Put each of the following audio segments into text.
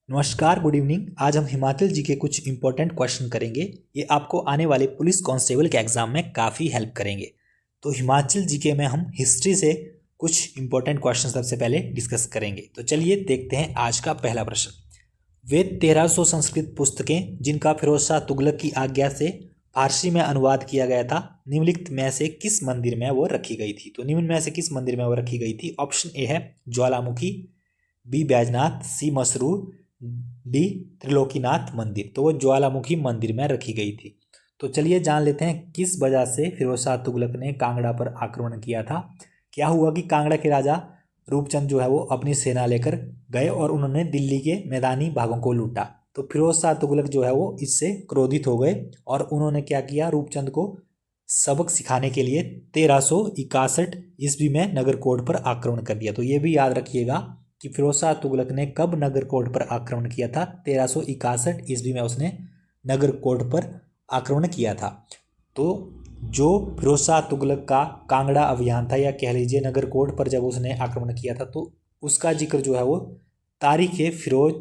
नमस्कार, good evening. आज हम हिमाचल जी के कुछ इंपॉर्टेंट क्वेश्चन करेंगे। ये आपको आने वाले पुलिस कांस्टेबल के एग्जाम में काफ़ी हेल्प करेंगे। तो हिमाचल जीके में हम हिस्ट्री से कुछ इंपॉर्टेंट क्वेश्चन सबसे पहले डिस्कस करेंगे। तो चलिए देखते हैं आज का पहला प्रश्न। वे 1300 संस्कृत पुस्तकें जिनका फिरोज शाह तुगलक की आज्ञा से फारसी में अनुवाद किया गया था, निम्नलिखित में से किस मंदिर में वो रखी गई थी? तो निम्न में से किस मंदिर में वो रखी गई थी? ऑप्शन ए है ज्वालामुखी, बी बैजनाथ, सी मसरूर, डी त्रिलोकीनाथ मंदिर। तो वो ज्वालामुखी मंदिर में रखी गई थी। तो चलिए जान लेते हैं किस वजह से फिरोज शाह तुगलक ने कांगड़ा पर आक्रमण किया था। क्या हुआ कि कांगड़ा के राजा रूपचंद जो है वो अपनी सेना लेकर गए और उन्होंने दिल्ली के मैदानी भागों को लूटा। तो फिरोज शाह तुगलक जो है वो इससे क्रोधित हो गए और उन्होंने क्या किया, रूपचंद को सबक सिखाने के लिए 1361 ईस्वी में नगरकोट पर आक्रमण कर दिया। तो ये भी याद रखिएगा कि फिरोज शाह तुगलक ने कब नगरकोट पर आक्रमण किया था? 1361 ईस्वी में उसने नगरकोट पर आक्रमण किया था। तो जो फिरोज शाह तुगलक का कांगड़ा अभियान था, या कह लीजिए नगरकोट पर जब उसने आक्रमण किया था, तो उसका जिक्र जो है वो तारीख फिरोज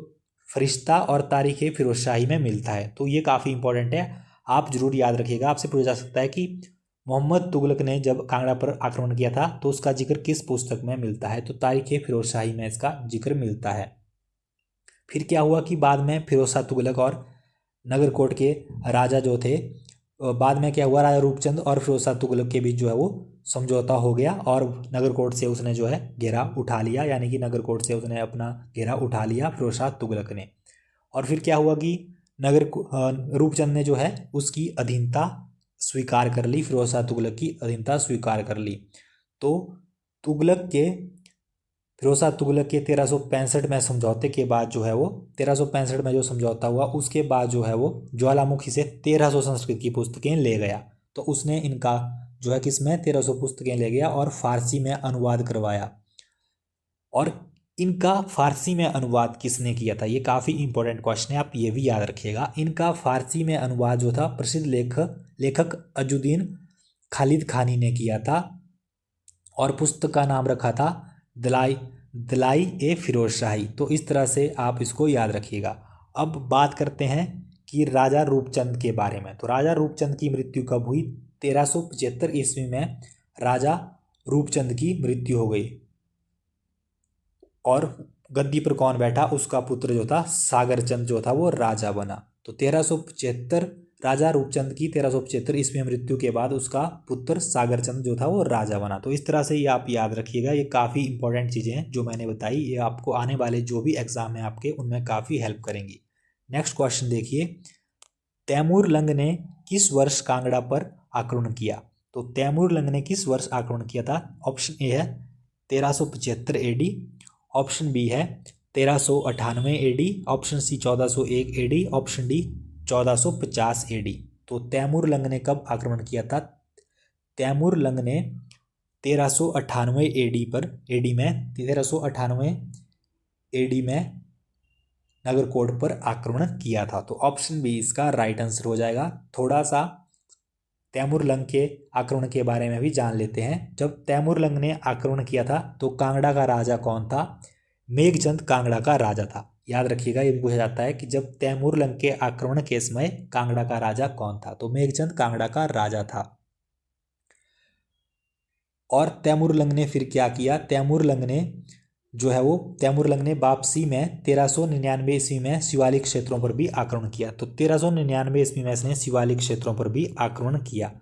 फरिश्ता और तारीख फिरोज शाही में मिलता है। तो ये काफ़ी इंपॉर्टेंट है, आप जरूर याद रखिएगा। आपसे पूछा जा सकता है कि मोहम्मद तुगलक ने जब कांगड़ा पर आक्रमण किया था तो उसका जिक्र किस पुस्तक में मिलता है? तो तारीख फिरोज शाही में इसका जिक्र मिलता है। फिर क्या हुआ कि बाद में फिरोज शाह तुगलक और नगरकोट के राजा जो थे, बाद में क्या हुआ, राजा रूपचंद और फिरोज शाह तुगलक के बीच जो है वो समझौता हो गया और नगरकोट से उसने जो है घेरा उठा लिया, यानी कि नगरकोट से उसने अपना घेरा उठा लिया फिरोज शाह तुगलक ने। और फिर क्या हुआ कि रूपचंद ने जो है उसकी अधीनता स्वीकार कर ली, फिरोज शाह तुगलक की अधीनता स्वीकार कर ली। तो फिरोज शाह तुगलक के 1365 में समझौते के बाद जो है वो 1365 में जो समझौता हुआ उसके बाद जो है वो ज्वालामुखी से 1300 संस्कृत की पुस्तकें ले गया। तो उसने इनका जो है किसमें 1300 पुस्तकें ले गया और फारसी में अनुवाद करवाया। और इनका फारसी में अनुवाद किसने किया था? ये काफ़ी इंपॉर्टेंट क्वेश्चन है, आप ये भी याद रखिएगा। इनका फारसी में अनुवाद जो था प्रसिद्ध लेखक अजुद्दीन खालिद खानी ने किया था और पुस्तक का नाम रखा था दलाई दलाई ए फिरोज शाही। तो इस तरह से आप इसको याद रखिएगा। अब बात करते हैं कि राजा रूपचंद के बारे में। तो राजा रूपचंद की मृत्यु कब हुई? 1375 ईस्वी में राजा रूपचंद की मृत्यु हो गई और गद्दी पर कौन बैठा? उसका पुत्र जो था सागरचंद जो था वो राजा बना। तो 1375 राजा रूपचंद की 1375 ईस्वी में मृत्यु के बाद उसका पुत्र सागरचंद जो था वो राजा बना। तो इस तरह से ये आप याद रखिएगा। ये काफ़ी इंपॉर्टेंट चीज़ें हैं जो मैंने बताई, ये आपको आने वाले जो भी एग्जाम है आपके उनमें काफ़ी हेल्प करेंगी। नेक्स्ट क्वेश्चन देखिए, तैमूर लंग ने किस वर्ष कांगड़ा पर आक्रमण किया? तो तैमूर लंग ने किस वर्ष आक्रमण किया था? ऑप्शन ए है 1375 AD, ऑप्शन बी है 1398 AD, option C 1401 AD, option D 1450 AD। तो तैमूर लंग ने कब आक्रमण किया था? तैमूर लंग ने 1398 AD पर AD में 1398 AD में नगरकोट पर आक्रमण किया था। तो ऑप्शन बी इसका राइट आंसर हो जाएगा। थोड़ा सा तैमूर लंग के आक्रमण के बारे में भी जान लेते हैं। जब तैमूर लंग ने आक्रमण किया था तो कांगड़ा का राजा कौन था? मेघचंद कांगड़ा का राजा था। याद रखिएगा, ये भी पूछा जाता है कि जब तैमूर लंग के आक्रमण के समय कांगड़ा का राजा कौन था? तो मेघचंद कांगड़ा का राजा था। और तैमूर लंग ने फिर क्या किया? तैमूर लंग ने वापसी में 1399 ईस्वी में शिवालिक क्षेत्रों पर भी आक्रमण किया। तो 1399 ईस्वी में इसने शिवालिक क्षेत्रों पर भी आक्रमण किया।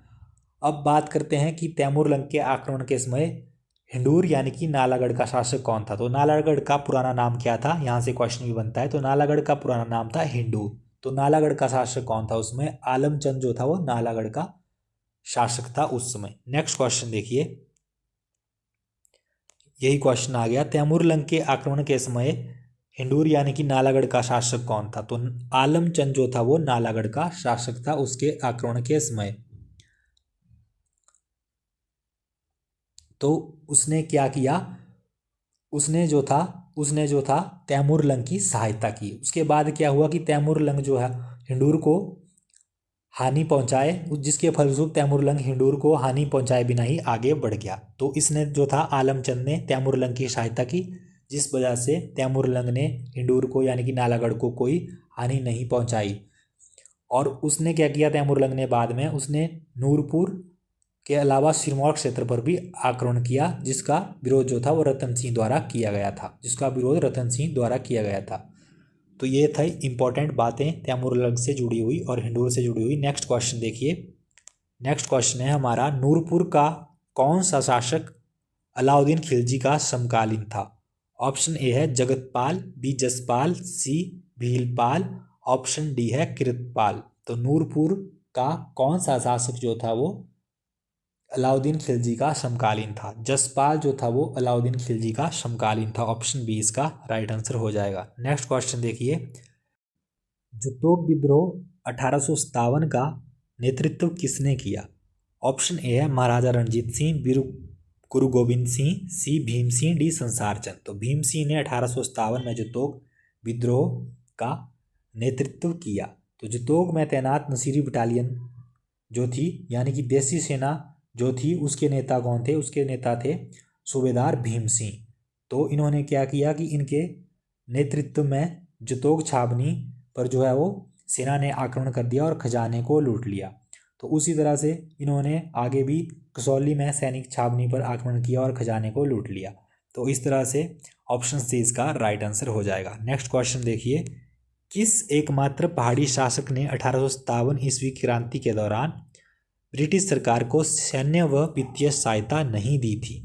अब बात करते हैं कि तैमूर लंग के आक्रमण के समय हिंडूर यानी कि नालागढ़ का शासक कौन था? तो नालागढ़ का पुराना नाम क्या था? यहाँ से क्वेश्चन भी बनता है। तो नालागढ़ का पुराना नाम था हिंडूर। तो नालागढ़ का शासक कौन था? उसमें आलमचंद जो था वो नालागढ़ का शासक था उस समय। नेक्स्ट क्वेश्चन देखिए, यही क्वेश्चन आ गया, तैमूर लंग के आक्रमण के समय हिंडूर यानी कि नालागढ़ का शासक कौन था? तो आलमचंद जो था वो नालागढ़ का शासक था उसके आक्रमण के समय। तो उसने क्या किया? उसने जो था तैमूर लंग की सहायता की। उसके बाद क्या हुआ कि तैमूर लंग जो है हिंडूर को हानि पहुंचाए, जिसके फलस्वरूप तैमूर लंग हिंडूर को हानि पहुंचाए बिना ही आगे बढ़ गया। तो इसने जो था आलमचंद ने तैमूर लंग की सहायता की, जिस वजह से तैमूरलंग ने हिंडूर को यानी कि नालागढ़ को कोई हानि नहीं पहुंचाई। और उसने क्या किया तैमूरलंग ने बाद में, उसने नूरपुर के अलावा सिरमौर क्षेत्र पर भी आक्रमण किया, जिसका विरोध जो था वो रतन सिंह द्वारा किया गया था। तो ये था इंपॉर्टेंट बातें तैमूरलंग से जुड़ी हुई और हिंडूर से जुड़ी हुई। नेक्स्ट क्वेश्चन देखिए। नेक्स्ट क्वेश्चन है हमारा, नूरपुर का कौन सा शासक अलाउद्दीन खिलजी का समकालीन था? ऑप्शन ए है जगतपाल, बी जसपाल, सी भीलपाल, ऑप्शन डी है किरतपाल। तो नूरपुर का कौन सा शासक जो था वो अलाउद्दीन खिलजी का समकालीन था? जसपाल जो था वो अलाउद्दीन खिलजी का समकालीन था। ऑप्शन बी इसका राइट आंसर हो जाएगा। नेक्स्ट क्वेश्चन देखिए, जतोग विद्रोह 1857 का नेतृत्व किसने किया? ऑप्शन ए है महाराजा रणजीत सिंह, बी गुरु गोविंद सिंह, सी भीम सिंह, डी संसार चंद। तो भीम सिंह ने 1857 में जतोग विद्रोह का नेतृत्व किया। तो जतोग में तैनात नसीरी बटालियन जो थी यानी कि देसी सेना जो थी, उसके नेता कौन थे? उसके नेता थे सूबेदार भीम सिंह। तो इन्होंने क्या किया कि इनके नेतृत्व में जतोग छावनी पर जो है वो सेना ने आक्रमण कर दिया और खजाने को लूट लिया। तो उसी तरह से इन्होंने आगे भी कसौली में सैनिक छावनी पर आक्रमण किया और खजाने को लूट लिया। तो इस तरह से ऑप्शन सी इसका राइट आंसर हो जाएगा। नेक्स्ट क्वेश्चन देखिए, किस एकमात्र पहाड़ी शासक ने 1857 ईस्वी क्रांति के दौरान ब्रिटिश सरकार को सैन्य व वित्तीय सहायता नहीं दी थी?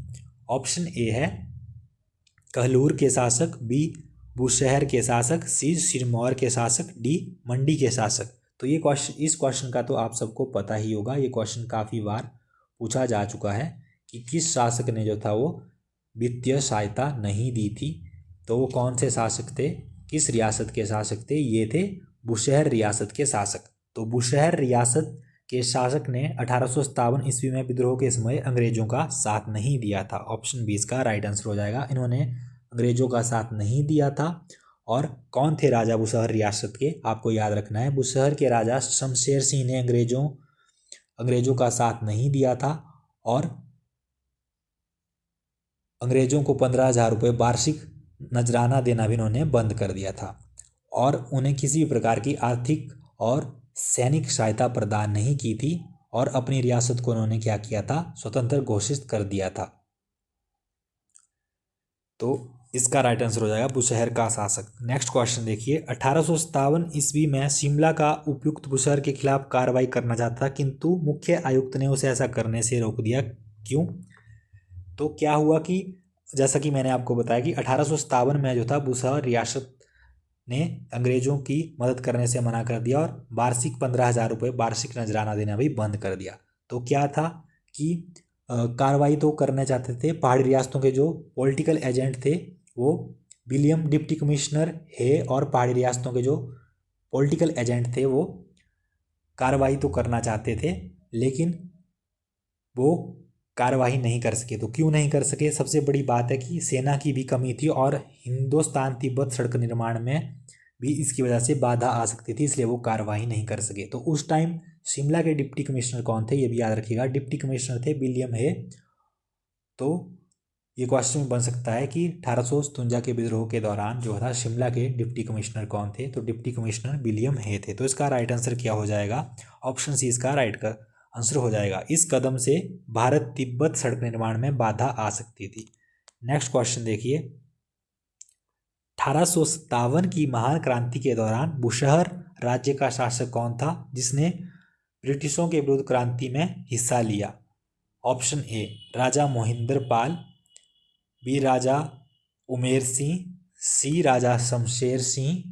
ऑप्शन ए है कहलूर के शासक, बी बुशहर के शासक, सी सिरमौर के शासक, डी मंडी के शासक। तो ये क्वेश्चन, इस क्वेश्चन का तो आप सबको पता ही होगा, ये क्वेश्चन काफ़ी बार पूछा जा चुका है कि किस शासक ने जो था वो वित्तीय सहायता नहीं दी थी। तो वो कौन से शासक थे, किस रियासत के शासक थे? ये थे बुशहर रियासत के शासक। तो बुशहर रियासत के शासक ने 1857 ईस्वी में विद्रोह के समय अंग्रेजों का साथ नहीं दिया था। ऑप्शन बी इसका राइट आंसर हो जाएगा। इन्होंने अंग्रेजों का साथ नहीं दिया था। और कौन थे राजा बुशहर रियासत के? आपको याद रखना है, बुशहर के राजा शमशेर सिंह ने अंग्रेजों का साथ नहीं दिया था और अंग्रेजों को 15,000 रुपये वार्षिक नजराना देना भी इन्होंने बंद कर दिया था और उन्हें किसी भी प्रकार की आर्थिक और सैनिक सहायता प्रदान नहीं की थी और अपनी रियासत को उन्होंने क्या किया था? स्वतंत्र घोषित कर दिया था। तो इसका राइट आंसर हो जाएगा बुशहर का शासक। नेक्स्ट क्वेश्चन देखिए, 1857 ईस्वी में शिमला का उपायुक्त बुशहर के खिलाफ कार्रवाई करना चाहता था, किंतु मुख्य आयुक्त ने उसे ऐसा करने से रोक दिया। क्यों? तो क्या हुआ कि जैसा कि मैंने आपको बताया कि 1857 में जो था बुशहर रियासत ने अंग्रेजों की मदद करने से मना कर दिया और वार्षिक 15,000 रुपये वार्षिक नजराना देना भी बंद कर दिया। तो क्या था कि कार्रवाई तो करना चाहते थे, पहाड़ी रियासतों के जो पॉलिटिकल एजेंट थे वो विलियम डिप्टी कमिश्नर है और पहाड़ी रियासतों के जो पॉलिटिकल एजेंट थे वो कार्रवाई तो करना चाहते थे, लेकिन वो कार्रवाई नहीं कर सके। तो क्यों नहीं कर सके? सबसे बड़ी बात है कि सेना की भी कमी थी और हिंदुस्तान तिब्बत सड़क निर्माण में भी इसकी वजह से बाधा आ सकती थी, इसलिए वो कार्रवाई नहीं कर सके। तो उस टाइम शिमला के डिप्टी कमिश्नर कौन थे? ये भी याद रखिएगा, डिप्टी कमिश्नर थे विलियम है। तो ये क्वेश्चन बन सकता है कि 1857 के विद्रोह के दौरान जो था शिमला के डिप्टी कमिश्नर कौन थे? तो डिप्टी कमिश्नर विलियम है थे। तो इसका राइट आंसर क्या हो जाएगा? ऑप्शन सी इसका राइट का आंसर हो जाएगा। इस कदम से भारत तिब्बत सड़क निर्माण में बाधा आ सकती थी। नेक्स्ट क्वेश्चन देखिए, 1857 की महान क्रांति के दौरान बुशहर राज्य का शासक कौन था जिसने ब्रिटिशों के विरुद्ध क्रांति में हिस्सा लिया? Option A Raja Mohinder Pal, B Raja Umer Singh, C Raja Shamsher Singh,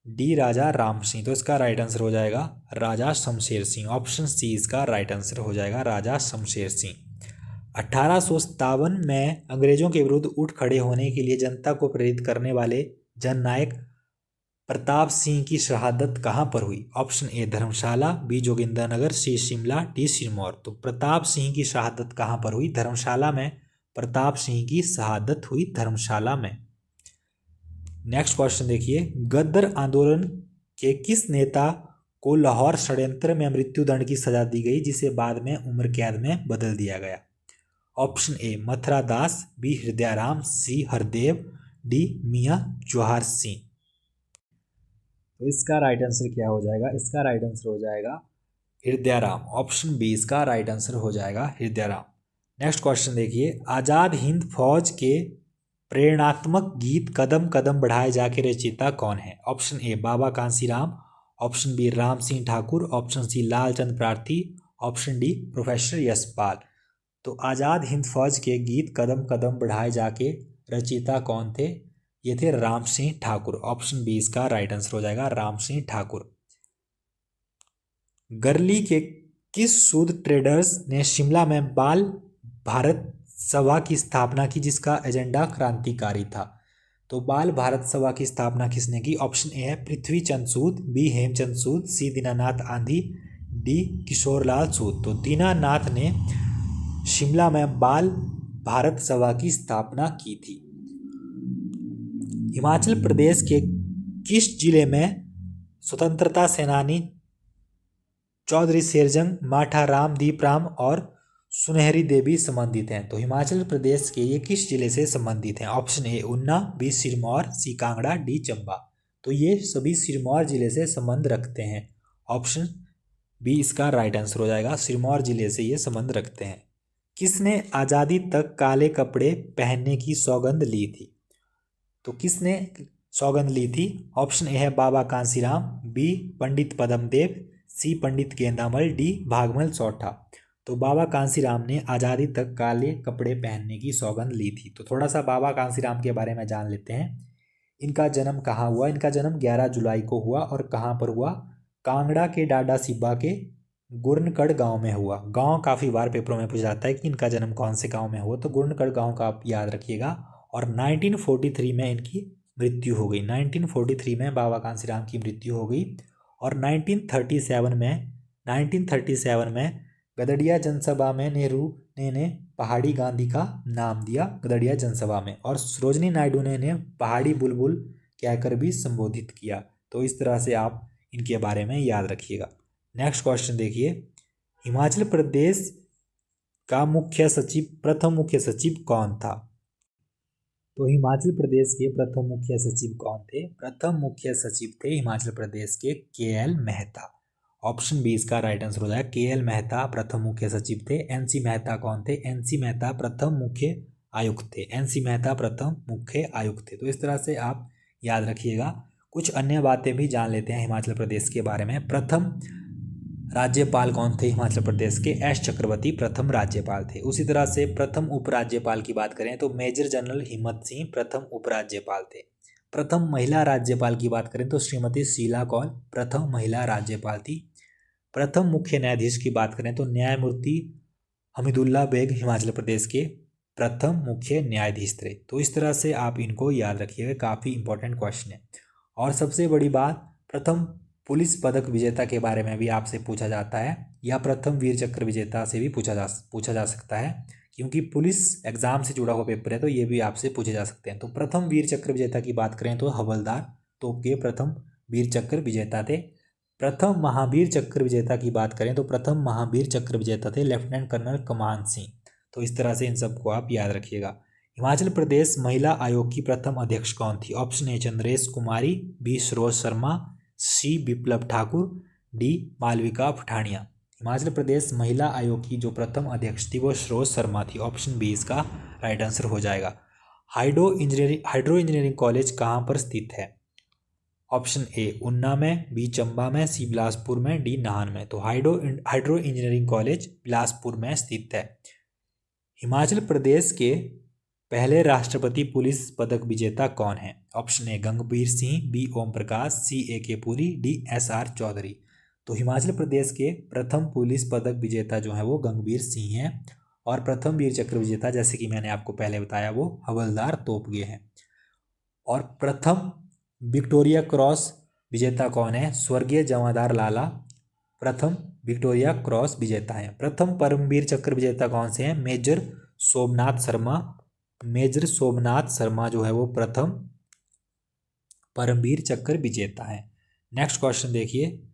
D Raja Ram Singh. तो इसका राइट आंसर हो जाएगा राजा शमशेर सिंह। ऑप्शन सी इसका राइट आंसर हो जाएगा राजा शमशेर सिंह। 1857 में अंग्रेजों के विरुद्ध उठ खड़े होने के लिए जनता को प्रेरित करने वाले जननायक प्रताप सिंह की शहादत कहाँ पर हुई? Option A Dharamshala, B Jogindernagar, C Shimla, D Sirmaur. तो प्रताप सिंह की शहादत कहाँ पर हुई? धर्मशाला में प्रताप सिंह की शहादत हुई, धर्मशाला में। नेक्स्ट क्वेश्चन देखिए, गद्दर आंदोलन के किस नेता को लाहौर षड्यंत्र में मृत्युदंड की सजा दी गई जिसे बाद में उम्र कैद में बदल दिया गया? Option A Mathura Das, B Hridayaram, C Hardev, D Mian Jawahar Singh. तो इसका राइट आंसर क्या हो जाएगा? इसका राइट आंसर हो जाएगा हृदयाराम। ऑप्शन बी इसका राइट आंसर हो जाएगा हृदयाराम। नेक्स्ट क्वेश्चन देखिए, आजाद हिंद फौज के प्रेरणात्मक गीत कदम कदम बढ़ाए जाके रचयिता कौन है? Option A Baba Kanshiram, option B Ram Singh Thakur, option C Lalchand Prarthi, option D professor Yashpal. तो आजाद हिंद फौज के गीत कदम कदम बढ़ाए जाके रचयिता कौन थे? ये थे राम सिंह ठाकुर। ऑप्शन बी इसका राइट आंसर हो जाएगा राम सिंह ठाकुर। गर्ली के किस सूद ट्रेडर्स ने शिमला में बाल भारत सभा की स्थापना की जिसका एजेंडा क्रांतिकारी था? तो बाल भारत सभा की स्थापना किसने की? ऑप्शन ए है पृथ्वी चंद सूद, बी हेमचंद सूद, सी दीनानाथ आंधी, डी किशोरलाल सूद। तो दीनानाथ ने शिमला में बाल भारत सभा की स्थापना की थी। हिमाचल प्रदेश के किस जिले में स्वतंत्रता सेनानी चौधरी शेरजंग, माठा राम, दीपराम और सुनहरी देवी संबंधित हैं? तो हिमाचल प्रदेश के ये किस जिले से संबंधित हैं? Option A Una, B Sirmaur, C Kangra, D Chamba. तो ये सभी सिरमौर जिले से संबंध रखते हैं। ऑप्शन बी इसका राइट आंसर हो जाएगा, सिरमौर जिले से ये संबंध रखते हैं। किसने आज़ादी तक काले कपड़े पहनने की सौगंध ली थी? तो किसने सौगंध ली थी? ऑप्शन ए है बाबा कांसीराम, बी पंडित पद्मदेव, सी पंडित गेंदामल, डी भागमल चौथा। तो बाबा कांसीराम ने आज़ादी तक काले कपड़े पहनने की सौगंध ली थी। तो थोड़ा सा बाबा कांसीराम के बारे में जान लेते हैं। इनका जन्म कहाँ हुआ? इनका जन्म 11 जुलाई को हुआ और कहाँ पर हुआ? कांगड़ा के डाडा सिब्बा के गुरनकड़ गांव में हुआ। गांव काफ़ी बार पेपरों में पूछा जाता है कि इनका जन्म कौन से गांव में हुआ, तो गुरनकड़ गांव का आप याद रखिएगा। और 1943 में इनकी मृत्यु हो गई। 1943 में बाबा कांसीराम की मृत्यु हो गई। और 1937 में गदड़िया जनसभा में नेहरू ने पहाड़ी गांधी का नाम दिया गदड़िया जनसभा में, और सरोजनी नायडू ने इन्हें पहाड़ी बुलबुल कहकर भी संबोधित किया। तो इस तरह से आप इनके बारे में याद रखिएगा। नेक्स्ट क्वेश्चन देखिए, हिमाचल प्रदेश का प्रथम मुख्य सचिव कौन था? तो हिमाचल प्रदेश के प्रथम मुख्य सचिव कौन थे? प्रथम मुख्य सचिव थे हिमाचल प्रदेश के KL मेहता। ऑप्शन बी इसका राइट आंसर हो जाएगा, KL मेहता प्रथम मुख्य सचिव थे। NC मेहता कौन थे? NC मेहता प्रथम मुख्य आयुक्त थे। NC मेहता प्रथम मुख्य आयुक्त थे। तो इस तरह से आप याद रखिएगा। कुछ अन्य बातें भी जान लेते हैं हिमाचल प्रदेश के बारे में। प्रथम राज्यपाल कौन थे हिमाचल प्रदेश के? एस चक्रवर्ती प्रथम राज्यपाल थे। उसी तरह से प्रथम उपराज्यपाल की बात करें तो मेजर जनरल हिम्मत सिंह प्रथम उपराज्यपाल थे। प्रथम महिला राज्यपाल की बात करें तो श्रीमती शीला कौल प्रथम महिला राज्यपाल थी। प्रथम मुख्य न्यायाधीश की बात करें तो न्यायमूर्ति हमीदुल्ला बेग हिमाचल प्रदेश के प्रथम मुख्य न्यायाधीश थे। तो इस तरह से आप इनको याद रखिएगा, काफ़ी इंपॉर्टेंट क्वेश्चन है। और सबसे बड़ी बात, प्रथम पुलिस पदक विजेता के बारे में भी आपसे पूछा जाता है, या प्रथम वीर चक्र विजेता से भी पूछा जा सकता है, क्योंकि पुलिस एग्जाम से जुड़ा हुआ पेपर है तो ये भी आपसे पूछे जा सकते हैं। तो प्रथम वीर चक्र विजेता की बात करें तो हवलदार तोप के प्रथम वीर चक्र विजेता थे। प्रथम महावीर चक्र विजेता की बात करें तो प्रथम महावीर चक्र विजेता थे लेफ्टिनेंट कर्नल कमान सिंह। तो इस तरह से इन सबको आप याद रखिएगा। हिमाचल प्रदेश महिला आयोग की प्रथम अध्यक्ष कौन थी? Option A Chandresh Kumari, B Saroj Sharma, C Biplab Thakur, D Malvika Pathania. Himachal Pradesh महिला आयोग की जो प्रथम अध्यक्ष थी वो सरोज शर्मा थी। ऑप्शन बी इसका राइट आंसर हो जाएगा। हाइड्रो इंजीनियरिंग कॉलेज कहाँ पर स्थित है? ऑप्शन ए ऊना में, बी चंबा में, सी बिलासपुर में, डी नाहन में। तो हाइड्रो इंजीनियरिंग कॉलेज बिलासपुर में स्थित है। हिमाचल प्रदेश के पहले राष्ट्रपति पुलिस पदक विजेता कौन है? Option A Gangbir Singh, B Om Prakash, C AK Puri, D SR Chaudhary. तो हिमाचल प्रदेश के प्रथम पुलिस पदक विजेता जो है वो गंगबीर सिंह हैं, और प्रथम वीर चक्र विजेता जैसे कि मैंने आपको पहले बताया वो हवलदार तोपगे हैं। और प्रथम विक्टोरिया क्रॉस विजेता कौन है? स्वर्गीय जमादार लाला प्रथम विक्टोरिया क्रॉस विजेता हैं। प्रथम परमवीर चक्र विजेता कौन से हैं? मेजर सोमनाथ शर्मा जो है वो प्रथम परमवीर चक्र विजेता है। नेक्स्ट क्वेश्चन देखिए,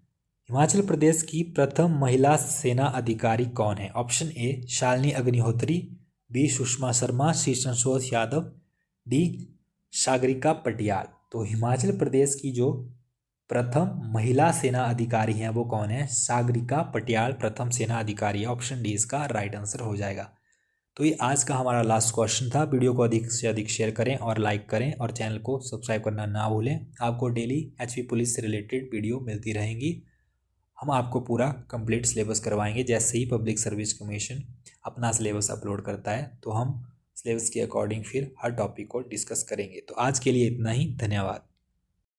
हिमाचल प्रदेश की प्रथम महिला सेना अधिकारी कौन है? Option A Shalini Agnihotri, B Sushma Sharma, C Santosh Yadav, D Sagarika Patial. तो हिमाचल प्रदेश की जो प्रथम महिला सेना अधिकारी हैं वो कौन है? सागरिका पटियाल प्रथम सेना अधिकारी है। ऑप्शन डी इसका राइट आंसर हो जाएगा। तो ये आज का हमारा लास्ट क्वेश्चन था। वीडियो को अधिक से अधिक शेयर करें और लाइक करें और चैनल को सब्सक्राइब करना ना भूलें। आपको डेली एचपी पुलिस से रिलेटेड वीडियो मिलती रहेंगी। हम आपको पूरा कंप्लीट सिलेबस करवाएंगे। जैसे ही पब्लिक सर्विस कमीशन अपना सिलेबस अपलोड करता है तो हम सिलेबस के अकॉर्डिंग फिर हर टॉपिक को डिस्कस करेंगे। तो आज के लिए इतना ही। धन्यवाद।